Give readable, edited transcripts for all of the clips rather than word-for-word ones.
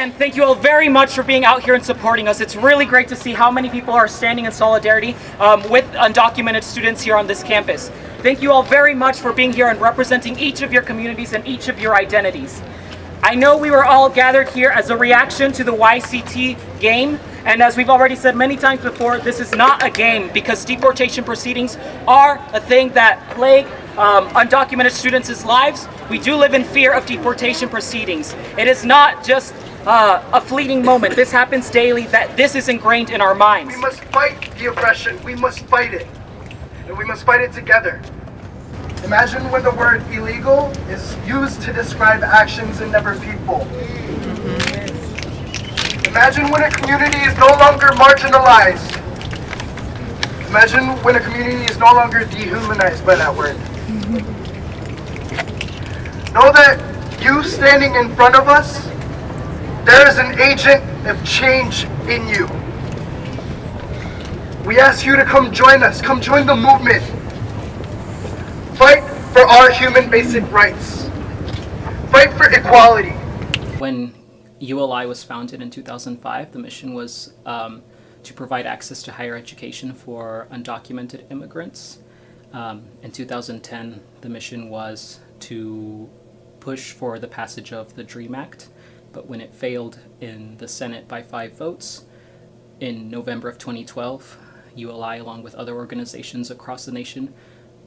Again, thank you all very much for being out here and supporting us. It's really great to see how many people are standing in solidarity with undocumented students here on this campus. Thank you all very much for being here and representing each of your communities and each of your identities. I know we were all gathered here as a reaction to the YCT game, and as we've already said many times before, this is not a game because deportation proceedings are a thing that plague undocumented students' lives. We do live in fear of deportation proceedings. It is not just a fleeting moment. This happens daily. That this is ingrained in our minds. We must fight the oppression. We must fight it. And we must fight it together. Imagine when the word illegal is used to describe actions and never people. Imagine when a community is no longer marginalized. Imagine when a community is no longer dehumanized by that word. Know that you standing in front of us, there is an agent of change in you. We ask you to come join us, come join the movement. Fight for our human basic rights. Fight for equality. When ULI was founded in 2005, the mission was to provide access to higher education for undocumented immigrants. In 2010, the mission was to push for the passage of the DREAM Act, but when it failed in the Senate by 5 votes, in November of 2012, ULI, along with other organizations across the nation,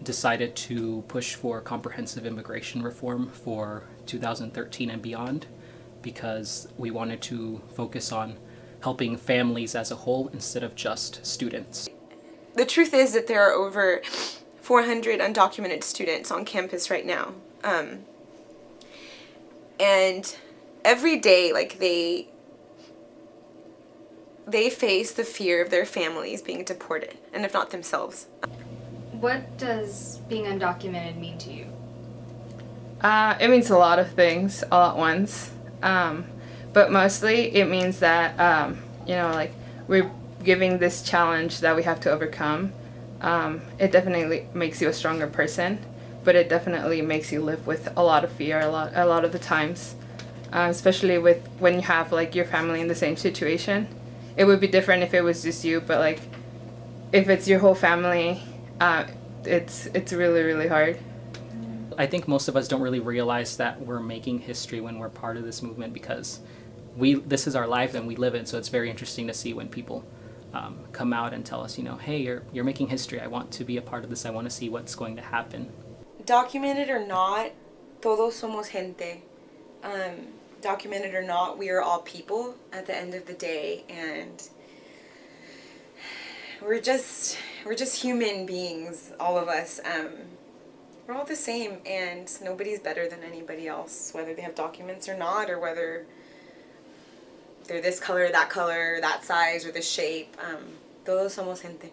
decided to push for comprehensive immigration reform for 2013 and beyond, because we wanted to focus on helping families as a whole instead of just students. The truth is that there are over 400 undocumented students on campus right now. And every day, like, they face the fear of their families being deported, and if not themselves. What does being undocumented mean to you? It means a lot of things all at once. But mostly it means that, like, we're giving this challenge that we have to overcome. It definitely makes you a stronger person, but it definitely makes you live with a lot of fear a lot of the times, especially with when you have, like, your family in the same situation. It would be different if it was just you, but, like, if it's your whole family, it's really, really hard. I think most of us don't really realize that we're making history when we're part of this movement, because this is our life and we live it. So it's very interesting to see when people come out and tell us, hey, you're making history. I want to be a part of this. I want to see what's going to happen. Documented or not, todos somos gente. Documented or not, we are all people at the end of the day, and we're just human beings, all of us. We're all the same, and nobody's better than anybody else, whether they have documents or not, or whether they're this color, that size, or this shape. Todos somos gente.